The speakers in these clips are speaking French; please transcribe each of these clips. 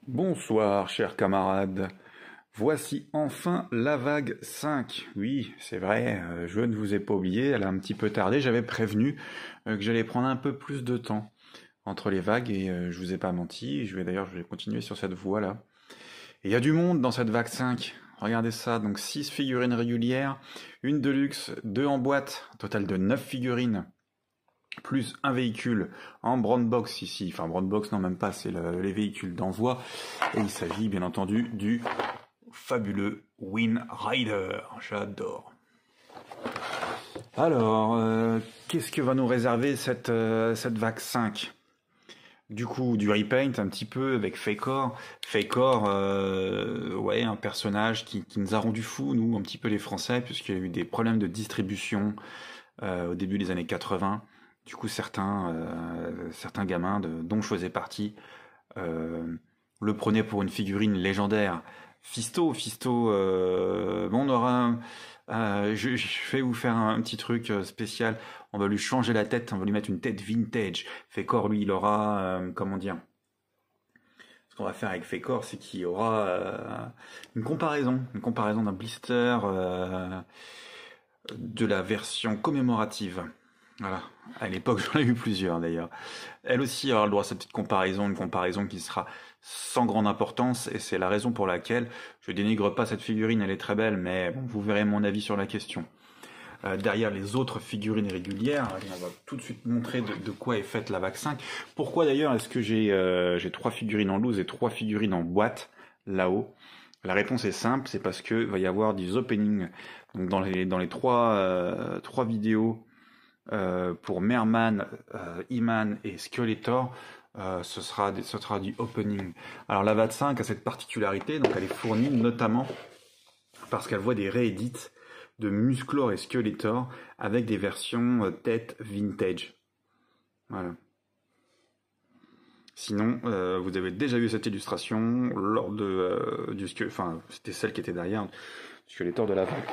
Bonsoir, chers camarades. Voici enfin la vague 5. Oui, c'est vrai, je ne vous ai pas oublié, elle a un petit peu tardé. J'avais prévenu que j'allais prendre un peu plus de temps entre les vagues et je vous ai pas menti. Je vais continuer sur cette voie-là. Et il y a du monde dans cette vague 5. Regardez ça, donc 6 figurines régulières, une deluxe, 2 en boîte, un total de 9 figurines plus un véhicule en brown box ici, enfin brown box non même pas, c'est les véhicules d'envoi, et il s'agit bien entendu du fabuleux Wind Rider, j'adore. Alors, qu'est-ce que va nous réserver cette vague 5? Du coup, du repaint un petit peu avec Fakor. Fakor, ouais, un personnage qui nous a rendu fous, nous, un petit peu les Français, puisqu'il y a eu des problèmes de distribution au début des années 80. Du coup, certains gamins, dont je faisais partie, euh, le prenaient pour une figurine légendaire. Fisto, bon, on aura, je vais vous faire un petit truc spécial. On va lui changer la tête, on va lui mettre une tête vintage. Fekor, lui, il aura, comment dire, ce qu'on va faire avec Fekor, c'est qu'il y aura une comparaison d'un blister de la version commémorative. Voilà. À l'époque, j'en ai eu plusieurs d'ailleurs. Elle aussi aura le droit à cette petite comparaison, une comparaison qui sera sans grande importance, et c'est la raison pour laquelle je dénigre pas cette figurine, elle est très belle, mais bon, vous verrez mon avis sur la question. Derrière les autres figurines régulières, on va tout de suite montrer de quoi est faite la vague 5. Pourquoi d'ailleurs est-ce que j'ai 3 figurines en loose et 3 figurines en boîte là-haut? La réponse est simple, c'est parce que va y avoir des openings. Donc dans les trois vidéos pour Merman, Iman et Skeletor, ce sera du opening. Alors la VAT5 a cette particularité, donc elle est fournie notamment parce qu'elle voit des réédits de Musclor et Skeletor avec des versions tête vintage. Voilà. Sinon, vous avez déjà vu cette illustration lors enfin, c'était celle qui était derrière du Skeletor de la vague.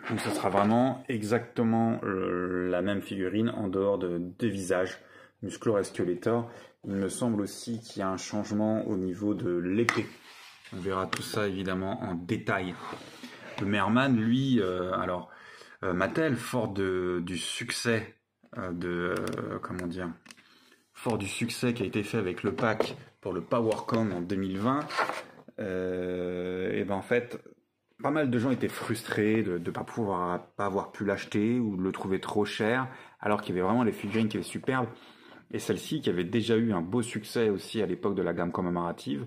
Donc ce sera vraiment exactement la même figurine en dehors des visages, Musclor et Skeletor. Il me semble aussi qu'il y a un changement au niveau de l'épée. On verra tout ça évidemment en détail. Le Merman, lui, Mattel, fort du succès fort du succès qui a été fait avec le pack pour le PowerCon en 2020, et ben en fait, pas mal de gens étaient frustrés de ne pas avoir pu l'acheter ou de le trouver trop cher, alors qu'il y avait vraiment les figurines qui étaient superbes. Et celle-ci, qui avait déjà eu un beau succès aussi à l'époque de la gamme commémorative,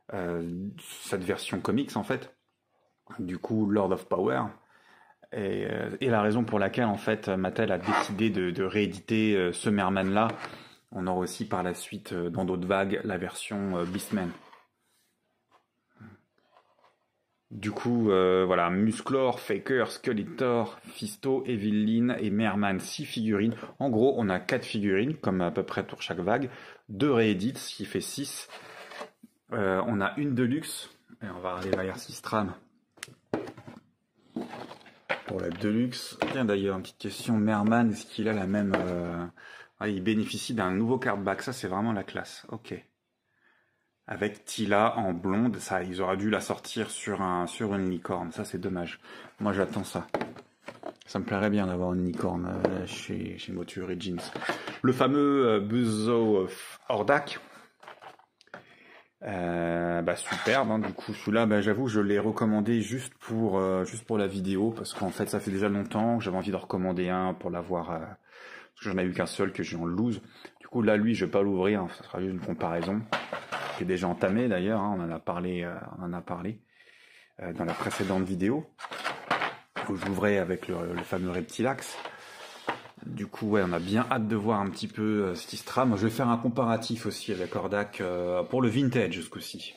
cette version comics en fait, du coup Lord of Power, et la raison pour laquelle en fait Mattel a décidé de rééditer ce Merman-là. On aura aussi par la suite, dans d'autres vagues, la version Beastman. Du coup, voilà, Musclor, Faker, Skeletor, Fisto, Evelyn et Merman, 6 figurines. En gros, on a 4 figurines, comme à peu près pour chaque vague. 2 réédits, ce qui fait 6. On a une Deluxe, et on va aller vers Sistram pour la Deluxe. Tiens d'ailleurs, une petite question, Merman, est-ce qu'il a la même... il bénéficie d'un nouveau cardback, ça c'est vraiment la classe, ok. Avec Tila en blonde, ça, ils auraient dû la sortir sur une licorne. Ça, c'est dommage. Moi, j'attends ça. Ça me plairait bien d'avoir une licorne chez Motu Origins. Le fameux Buzzo Hordak. Superbe. Hein, du coup, celui-là, j'avoue, je l'ai recommandé juste pour la vidéo, parce qu'en fait, ça fait déjà longtemps que j'avais envie de recommander un pour l'avoir. Parce que j'en ai eu qu'un seul que j'ai en loose. Du coup, là, lui, je vais pas l'ouvrir. Ça sera juste une comparaison. Qui est déjà entamé d'ailleurs, hein, on en a parlé dans la précédente vidéo où j'ouvrais avec le fameux Reptilax. Du coup, ouais, on a bien hâte de voir un petit peu cette Istra. Moi, je vais faire un comparatif aussi avec Hordak pour le vintage ce coup-ci.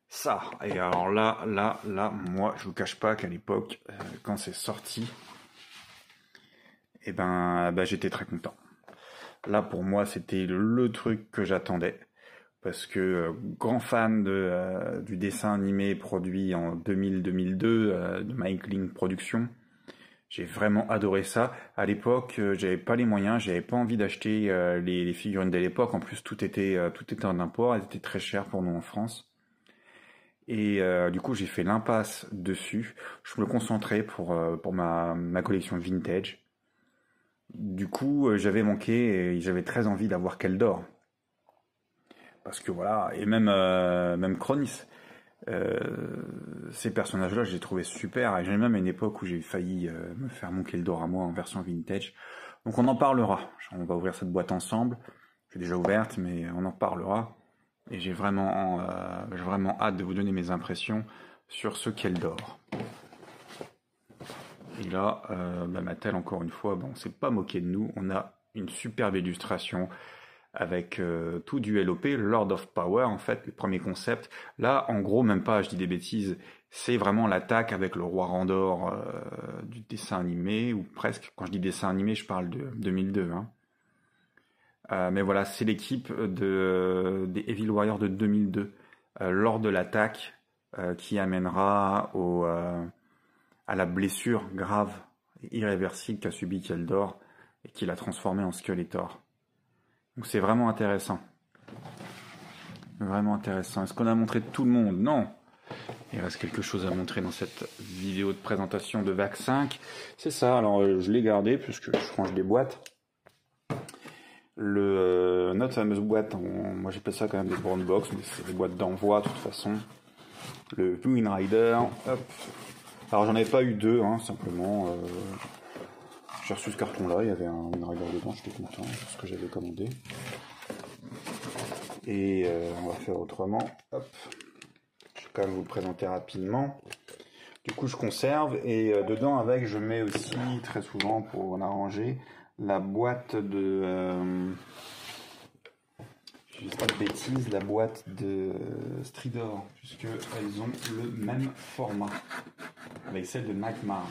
Ça, et alors là, moi, je vous cache pas qu'à l'époque, quand c'est sorti, j'étais très content. Là, pour moi, c'était le truc que j'attendais. Parce que grand fan du dessin animé produit en 2000-2002 de Mike Link Productions, J'ai vraiment adoré ça. À l'époque, j'avais pas les moyens, j'avais pas envie d'acheter les figurines de l'époque. En plus, tout était en import, elles étaient très chères pour nous en France. Et du coup, j'ai fait l'impasse dessus. Je me concentrais pour ma collection vintage. Du coup, j'avais manqué et j'avais très envie d'avoir Keldor. Parce que voilà, et même Chronis. Euh, Ces personnages-là, je les trouvais super. Et j'ai même à une époque où j'ai failli me faire mon Keldor à moi en version vintage. Donc on en parlera. On va ouvrir cette boîte ensemble. Je l'ai déjà ouverte, mais on en parlera. Et j'ai vraiment hâte de vous donner mes impressions sur ce Keldor. Et là, Mattel, encore une fois, bon, on s'est pas moqué de nous. On a une superbe illustration avec tout du LOP, Lord of Power, en fait, le premier concept. Là, en gros, même pas, je dis des bêtises, c'est vraiment l'attaque avec le roi Randor du dessin animé, ou presque. Quand je dis dessin animé, je parle de 2002. Hein. Mais voilà, c'est l'équipe des Evil Warriors de 2002, lors de l'attaque qui amènera à la blessure grave et irréversible qu'a subi Keldor et qui l'a transformé en Skeletor. Donc c'est vraiment intéressant. Vraiment intéressant. Est-ce qu'on a montré tout le monde? Non. Il reste quelque chose à montrer dans cette vidéo de présentation de VAC 5. C'est ça, alors je l'ai gardé puisque je range des boîtes. Notre fameuse boîte, moi j'appelle ça quand même des brown box, mais c'est des boîtes d'envoi de toute façon. Le Wind Rider, hop. Alors j'en avais pas eu deux, hein, simplement. J'ai reçu ce carton-là, il y avait un Wind Rider dedans, j'étais content, c'est ce que j'avais commandé. Et on va faire autrement. Hop. Je vais quand même vous le présenter rapidement. Du coup, je conserve et dedans, avec, je mets aussi très souvent pour en arranger la boîte de. Je dis pas de bêtises, la boîte de Stridor, puisque elles ont le même format avec celle de Nightmare.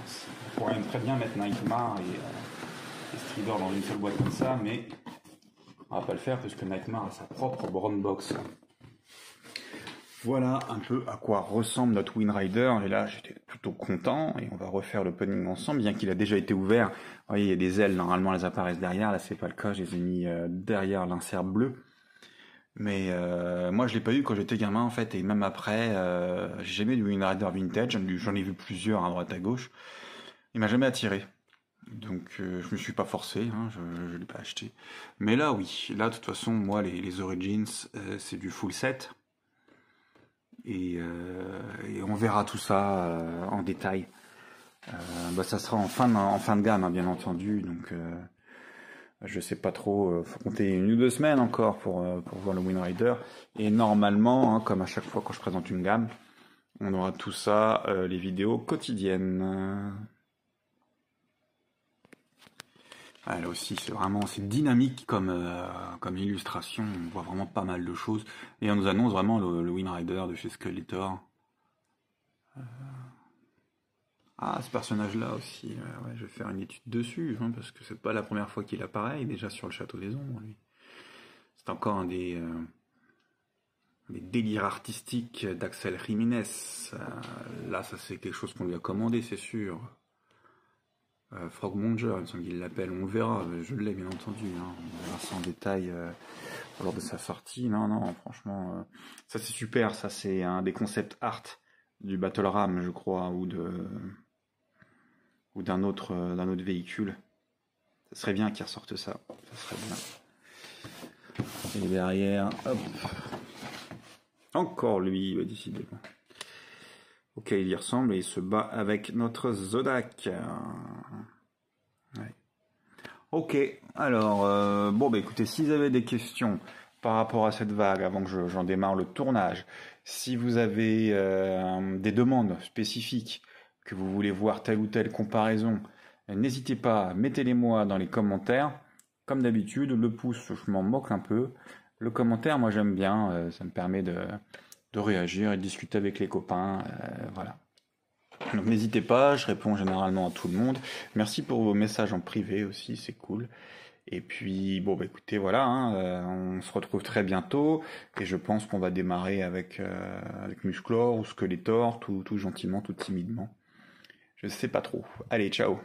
On pourrait très bien mettre Nightmare et Stridor dans une seule boîte comme ça, mais on va pas le faire parce que Nightmare a sa propre brown box. Voilà un peu à quoi ressemble notre Wind Rider. Et là, j'étais plutôt content et on va refaire l'opening ensemble, bien qu'il a déjà été ouvert. Vous voyez, il y a des ailes, normalement elles apparaissent derrière. Là, c'est pas le cas, je les ai mis derrière l'insert bleu. Mais moi, je l'ai pas eu quand j'étais gamin en fait, et même après, j'ai jamais eu Wind Rider vintage. J'en ai vu plusieurs à droite à gauche. Il m'a jamais attiré. Donc je me suis pas forcé, hein, je l'ai pas acheté. Mais là oui, là de toute façon moi les Origins c'est du full set et on verra tout ça en détail. Ça sera en fin de gamme hein, bien entendu, donc je sais pas trop, faut compter 1 ou 2 semaines encore pour voir le Wind Rider. Et normalement, hein, comme à chaque fois quand je présente une gamme, on aura tout ça, les vidéos quotidiennes. Ah, là aussi, c'est dynamique comme illustration. On voit vraiment pas mal de choses. Et on nous annonce vraiment le Wind Rider de chez Skeletor. Ah, ce personnage-là aussi. Ouais, je vais faire une étude dessus, hein, parce que c'est pas la première fois qu'il apparaît. Il est déjà sur le Château des Ombres, lui. C'est encore un des délires artistiques d'Axel Jiménez. Là, ça c'est quelque chose qu'on lui a commandé, c'est sûr. Frogmonger, il me semble qu'il l'appelle, on verra, je l'ai bien entendu, hein. On verra ça en détail lors de sa sortie. Non, franchement, ça c'est super, ça c'est un des concepts art du Battle Ram, je crois, ou d'un autre véhicule. Ça serait bien qu'il ressorte ça serait bien. Et derrière, hop, encore lui, décidément. Ok, il y ressemble et il se bat avec notre Zodak. Ouais. Ok, alors, écoutez, si vous avez des questions par rapport à cette vague, avant que j'en démarre le tournage, si vous avez des demandes spécifiques, que vous voulez voir telle ou telle comparaison, n'hésitez pas, mettez-les-moi dans les commentaires. Comme d'habitude, le pouce, je m'en moque un peu. Le commentaire, moi j'aime bien, ça me permet de réagir et de discuter avec les copains, voilà. Donc n'hésitez pas, je réponds généralement à tout le monde. Merci pour vos messages en privé aussi, c'est cool. Et puis écoutez, voilà, hein, on se retrouve très bientôt et je pense qu'on va démarrer avec Musclor ou Skeletor, tout gentiment, tout timidement. Je sais pas trop. Allez, ciao.